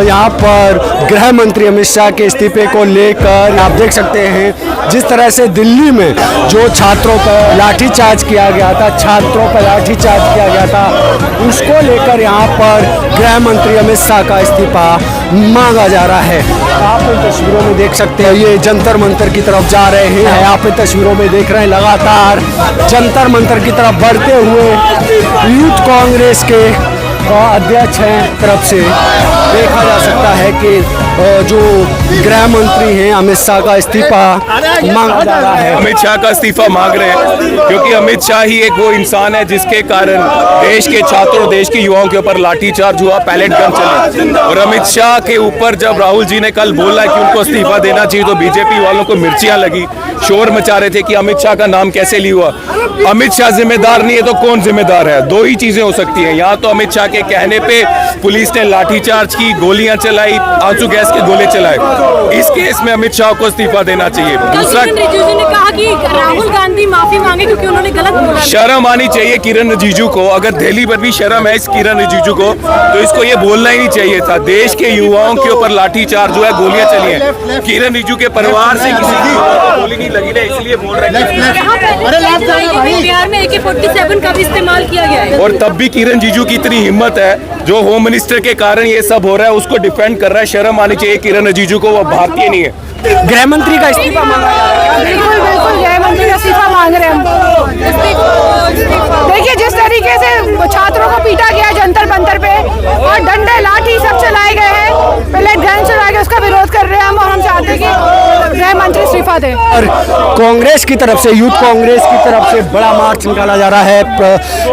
यहाँ पर गृह मंत्री अमित शाह के इस्तीफे को लेकर आप देख सकते हैं जिस तरह से दिल्ली में जो छात्रों पर लाठीचार्ज किया गया था, उसको लेकर यहाँ पर गृह मंत्री अमित शाह का इस्तीफा मांगा जा रहा है। आप इन तस्वीरों में देख सकते हैं ये जंतर मंतर की तरफ जा रहे हैं। आप इन तस्वीरों में देख रहे हैं लगातार जंतर मंतर की तरफ बढ़ते हुए यूथ कांग्रेस के अध्यक्ष हैं तरफ से देखा जा सकता है कि जो गृह मंत्री हैं अमित शाह का इस्तीफा मांगा जा रहा है। अमित शाह का इस्तीफा मांग रहे हैं क्योंकि अमित शाह ही एक वो इंसान है जिसके कारण देश के छात्रों, देश के युवाओं के ऊपर लाठीचार्ज हुआ, पैलेट गन चले। और अमित शाह के ऊपर जब राहुल जी ने कल बोला कि उनको इस्तीफा देना चाहिए तो बीजेपी वालों को मिर्चियां लगी, शोर मचा रहे थे कि अमित शाह का नाम कैसे लिया हुआ। अमित शाह जिम्मेदार नहीं है तो कौन जिम्मेदार है? दो ही चीजें हो सकती हैं, या तो अमित शाह के कहने पे पुलिस ने लाठीचार्ज की, गोलियां चलाई, आंसू गैस के गोले चलाए। इस केस में अमित शाह को इस्तीफा देना चाहिए। दूसरा, किरण रिजिजू ने कहा कि राहुल गांधी माफी मांगे क्योंकि उन्होंने गलत बोला। शर्म आनी चाहिए किरण रिजिजू को। अगर दिल्ली पर भी शर्म है इस किरण रिजिजू को तो इसको ये बोलना ही नहीं चाहिए था। देश के युवाओं के ऊपर लाठीचार्ज हुआ है, गोलियां चली हैं। किरण रिजिजू के परिवार से किसी की गोली नहीं लगी है, इसलिए बोल रहे हैं। बिहार में AK-47 का भी इस्तेमाल किया गया है और तब भी किरण रिजिजू की इतनी हिम्मत है, जो होम मिनिस्टर के कारण ये सब हो रहा है उसको डिफेंड कर रहा है। शर्म आनी चाहिए किरण रिजिजू को, वो भारतीय नहीं है। गृह मंत्री का इस्तीफा मांगा जा रहा है। बिल्कुल गृह मंत्री का इस्तीफा मांग रहे हैं हम। देखिए जिस तरीके से छात्रों को पीटा गया जंतर मंतर पे और डंडे लाठी सब चलाए गए हैं, पैलेट गन चलाए गए, उसका विरोध कर रहे हैं हम। और हम चाहते हैं कि गृह मंत्री इस्तीफा दें। और कांग्रेस की तरफ से, यूथ कांग्रेस की तरफ से बड़ा मार्च निकाला जा रहा है,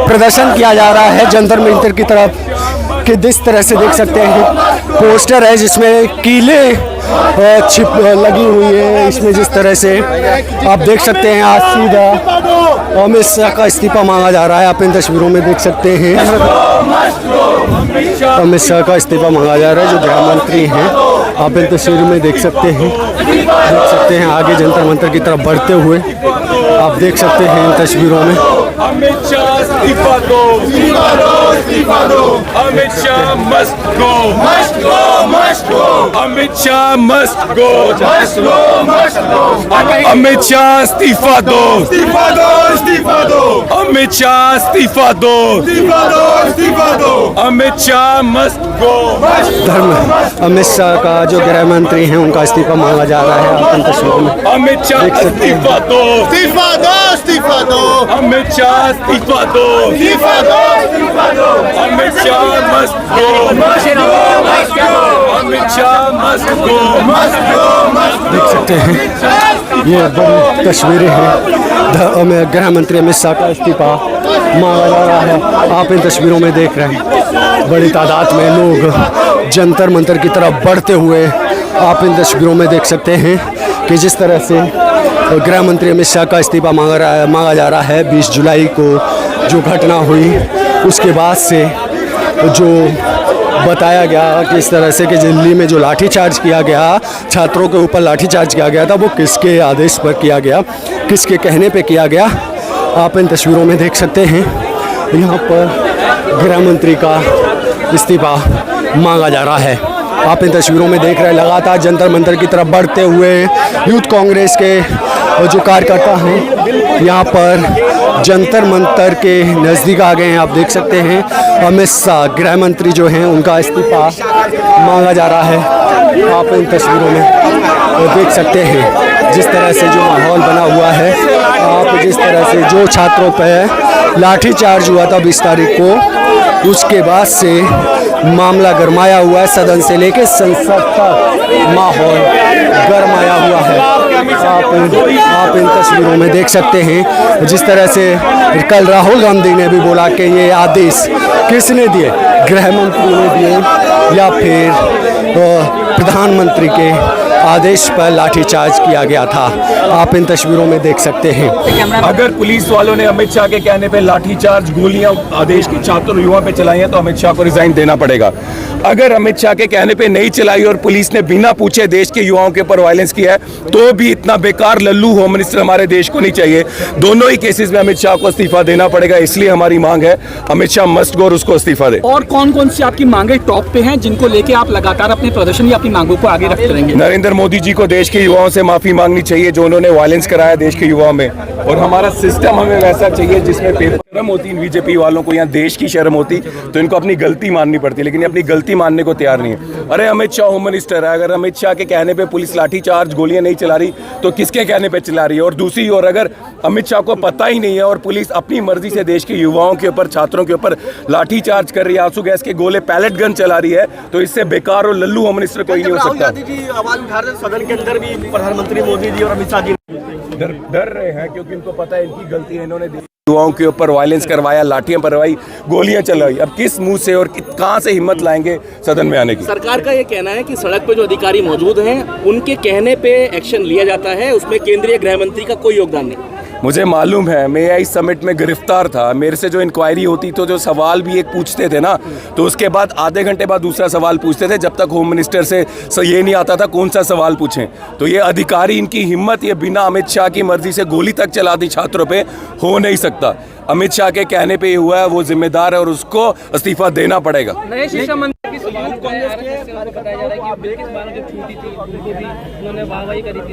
प्रदर्शन किया जा रहा है जंतर मंतर की तरफ कि जिस तरह से देख सकते हैं पोस्टर है जिसमें कीले छिप लगी हुई है। इसमें जिस तरह से आप देख सकते हैं आज सीधा अमित शाह का इस्तीफा मांगा जा रहा है। आप इन तस्वीरों में देख सकते हैं अमित शाह का इस्तीफा मांगा जा रहा है जो गृह मंत्री हैं। आप इन तस्वीरों में देख सकते हैं आगे जंतर मंतर की तरफ बढ़ते हुए आप देख सकते हैं इन तस्वीरों में। अमित शाह इस्तीफा दो, इस्तीफा दो। अमित शाह मस्ट गो, must go, must go. Amit Shah must गो, must go, must go. Amit Shah इस्तीफा दो, इस्तीफा दो, इस्तीफा दो। अमित शाह इस्तीफा दो, इस्तीफा दो, इस्तीफा दो। Amit Shah must go. अमित शाह का जो गृह मंत्री हैं उनका इस्तीफा मांगा जा रहा है। आप इन तस्वीरों में अमित शाह इस्तीफा दो, इस्तीफा दो, इस्तीफा दो। अमित शाह इस्तीफा दो, इस्तीफा दो, इस्तीफा दो। अमित शाह मस्ट गो, must go, must go. Amit Shah must गो, मस्ट गो, मस्ट गो। देख सकते हैं ये बड़ी तस्वीरें हैं गृह मंत्री अमित शाह का इस्तीफा मांगा जा रहा है। आप इन तस्वीरों में देख रहे हैं बड़ी तादाद में लोग जंतर मंतर की तरफ बढ़ते हुए आप इन तस्वीरों में देख सकते हैं कि जिस तरह से गृह मंत्री अमित शाह का इस्तीफा मांगा जा रहा है। 20 जुलाई को जो घटना हुई उसके बाद से जो बताया गया कि इस तरह से कि दिल्ली में जो लाठीचार्ज किया गया, छात्रों के ऊपर लाठीचार्ज किया गया था, वो किसके आदेश पर किया गया, किसके कहने पे किया गया। आप इन तस्वीरों में देख सकते हैं यहाँ पर गृह मंत्री का इस्तीफा मांगा जा रहा है। आप इन तस्वीरों में देख रहे हैं लगातार जंतर मंतर की तरफ बढ़ते हुए यूथ कांग्रेस के जो कार्यकर्ता हैं यहाँ पर जंतर मंतर के नज़दीक आ गए हैं। आप देख सकते हैं अमित शाह गृह मंत्री जो हैं उनका इस्तीफा मांगा जा रहा है। आप इन तस्वीरों में देख सकते हैं जिस तरह से जो माहौल बना हुआ है। आप जिस तरह से जो छात्रों पर लाठीचार्ज हुआ था 20 तारीख को, उसके बाद से मामला गरमाया हुआ है। सदन से लेकर संसद तक माहौल गरमाया हुआ है। आप इन तस्वीरों में देख सकते हैं जिस तरह से कल राहुल गांधी ने भी बोला कि ये आदेश किसने दिए, गृह मंत्री ने दिए या फिर प्रधानमंत्री के आदेश पर लाठीचार्ज किया गया था। आप इन तस्वीरों में देख सकते हैं। अगर पुलिस वालों ने अमित शाह के कहने पे लाठीचार्ज गोलियां देश की छात्र युवा पे चलाई हैं तो अमित शाह को रिजाइन देना पड़ेगा। अगर अमित शाह के कहने पे नहीं चलाई और पुलिस ने बिना पूछे देश के युवाओं के ऊपर वायलेंस किया है तो भी इतना बेकार लल्लू होम मिनिस्टर हमारे देश को नहीं चाहिए। दोनों ही केसेस में अमित शाह को इस्तीफा देना पड़ेगा, इसलिए हमारी मांग है अमित शाह मस्ट गो और उसको इस्तीफा दे। और कौन कौन सी आपकी मांगे टॉप पे हैं जिनको लेके आप लगातार अपने प्रदर्शन या अपनी मांगों को आगे रखते रहेंगे? नरेंद्र मोदी जी को देश के युवाओं से माफी मांगनी चाहिए जो उन्होंने वायलेंस कराया देश के युवाओं में, और हमारा सिस्टम हमें वैसा चाहिए जिसमें शर्म होती इन बीजेपी वालों को, यहाँ देश की शर्म होती तो इनको अपनी गलती माननी पड़ती, लेकिन ये अपनी गलती मानने को तैयार नहीं है। अरे अमित शाह होम मिनिस्टर है, अगर अमित शाह के कहने पे पुलिस लाठीचार्ज गोलियां नहीं चला रही तो किसके कहने पे चला रही है? और दूसरी ओर अगर अमित शाह को पता ही नहीं है और पुलिस अपनी मर्जी से देश के युवाओं के ऊपर, छात्रों के ऊपर लाठीचार्ज कर रही है, आंसू गैस के गोले, पैलेट गन चला रही है, तो इससे बेकार और लल्लू होम मिनिस्टर कोई नहीं हो सकता। आवाज उठा रहे सदन के अंदर भी प्रधानमंत्री मोदी जी और अमित शाह जी डर रहे हैं क्योंकि इनको पता है इनकी गलती है, इन्होंने युवाओं के ऊपर वायलेंस करवाया, लाठियां परवाई, गोलियां चलाई। अब किस मुंह से और कहां से हिम्मत लाएंगे सदन में आने की? सरकार का ये कहना है कि सड़क पे जो अधिकारी मौजूद हैं उनके कहने पे एक्शन लिया जाता है, उसमें केंद्रीय गृह मंत्री का कोई योगदान नहीं। मुझे मालूम है, मैं इस समिट में गिरफ्तार था, मेरे से जो इंक्वायरी होती तो जो सवाल भी एक पूछते थे ना, तो उसके बाद आधे घंटे बाद दूसरा सवाल पूछते थे, जब तक होम मिनिस्टर से ये नहीं आता था कौन सा सवाल पूछें। तो ये अधिकारी, इनकी हिम्मत, ये बिना अमित शाह की मर्जी से गोली तक चला दी छात्रों पे, हो नहीं सकता। अमित शाह के कहने पे ये हुआ है, वो जिम्मेदार है और उसको इस्तीफा देना पड़ेगा। नए शिक्षा मंत्री की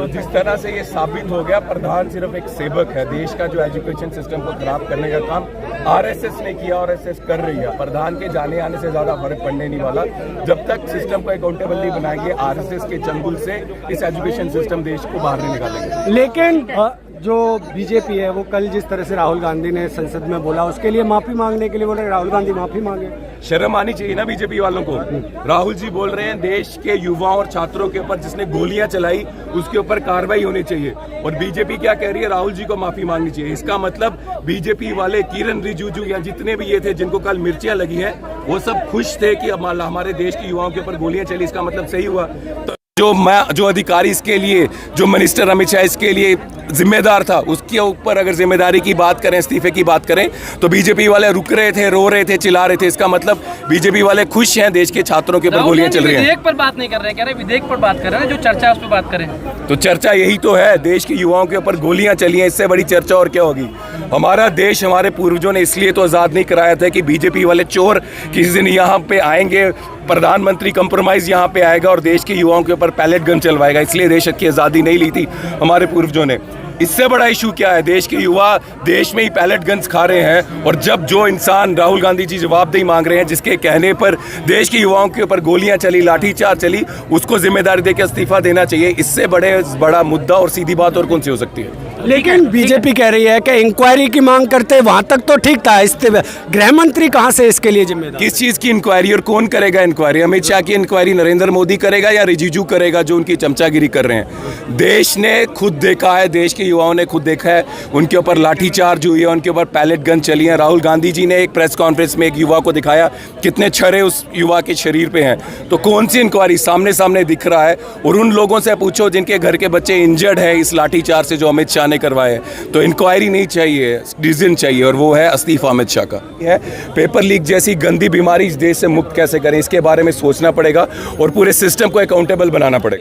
जिस तरह से ये साबित हो गया, प्रधान सिर्फ एक सेवक है, देश का जो एजुकेशन सिस्टम को खराब करने का काम आरएसएस ने किया, आरएसएस कर रही है। प्रधान के जाने आने से ज्यादा फर्क पड़ने नहीं वाला जब तक सिस्टम को अकाउंटेबल नहीं बनाएंगे। आरएसएस के चंगुल से इस एजुकेशन सिस्टम देश को बाहर नहीं निकालेंगे। लेकिन जो बीजेपी है वो कल जिस तरह से राहुल गांधी ने संसद में बोला, उसके लिए माफी मांगने के लिए बोले राहुल गांधी माफी मांगे। शर्म आनी चाहिए ना बीजेपी वालों को। राहुल जी बोल रहे हैं देश के युवाओं और छात्रों के ऊपर जिसने गोलियां चलाई उसके ऊपर कार्रवाई होनी चाहिए, और बीजेपी क्या कह रही है? राहुल जी को माफी मांगनी चाहिए। इसका मतलब बीजेपी वाले, किरण रिजिजू या जितने भी ये थे जिनको कल मिर्चियां लगी है, वो सब खुश थे कि हमारे देश के युवाओं के ऊपर गोलियां चली। इसका मतलब सही हुआ। तो जो अधिकारी इसके लिए, जो मिनिस्टर अमित शाह इसके लिए जिम्मेदार था, उसके ऊपर अगर जिम्मेदारी की बात करें, इस्तीफे की बात करें, तो बीजेपी वाले रुक रहे थे, रो रहे थे, चिल्ला रहे थे। इसका मतलब बीजेपी वाले खुश हैं देश के छात्रों के ऊपर गोलियां चल रही हैं। विधेयक पर बात नहीं कर रहे, कह रहे विधेयक पर बात कर रहे हैं, जो चर्चा है उस पर बात करें। तो चर्चा यही तो है, देश के युवाओं के ऊपर गोलियां चली हैं, इससे बड़ी चर्चा और क्या होगी? हमारा देश हमारे पूर्वजों ने इसलिए तो आज़ाद नहीं कराया था कि बीजेपी वाले चोर किसी दिन यहाँ पे आएंगे, प्रधानमंत्री कंप्रोमाइज यहाँ पे आएगा और देश के युवाओं के ऊपर पैलेट गन चलवाएगा। इसलिए देश की आज़ादी नहीं ली थी हमारे पूर्वजों ने। इससे बड़ा इशू क्या है? देश के युवा देश में ही पैलेट गन्स खा रहे हैं, और जब जो इंसान, राहुल गांधी जी जवाबदेही मांग रहे हैं, जिसके कहने पर देश के युवाओं के ऊपर गोलियां चली, लाठीचार्ज चली, उसको जिम्मेदारी देकर इस्तीफा देना चाहिए। इससे बड़ा मुद्दा और सीधी बात और कौन सी हो सकती है? लेकिन बीजेपी कह रही है कि इंक्वायरी की मांग करते, वहां तक तो ठीक था, गृह मंत्री कहां से इसके लिए जिम्मेदार? किस चीज की इंक्वायरी और कौन करेगा इंक्वायरी? अमित शाह की इंक्वायरी नरेंद्र मोदी करेगा या रिजिजू करेगा जो उनकी चमचागिरी कर रहे हैं? देश ने खुद देखा है, देश के युवाओं ने खुद देखा है, उनके ऊपर लाठीचार्ज हुई है, उनके ऊपर पैलेट गन चली है। राहुल गांधी जी ने एक प्रेस कॉन्फ्रेंस में एक युवा को दिखाया कितने छर्रे उस युवा के शरीर पे हैं। तो कौन सी इंक्वायरी? सामने सामने दिख रहा है। और उन लोगों से पूछो जिनके घर के बच्चे इंजर्ड है इस लाठीचार्ज से जो अमित शाह ने करवाए। तो इंक्वायरी नहीं चाहिए, डिसीजन चाहिए, और वो है इस्तीफा अमित शाह का। है पेपर लीक जैसी गंदी बीमारी इस देश से मुक्त कैसे करें, इसके बारे में सोचना पड़ेगा और पूरे सिस्टम को अकाउंटेबल बनाना पड़ेगा।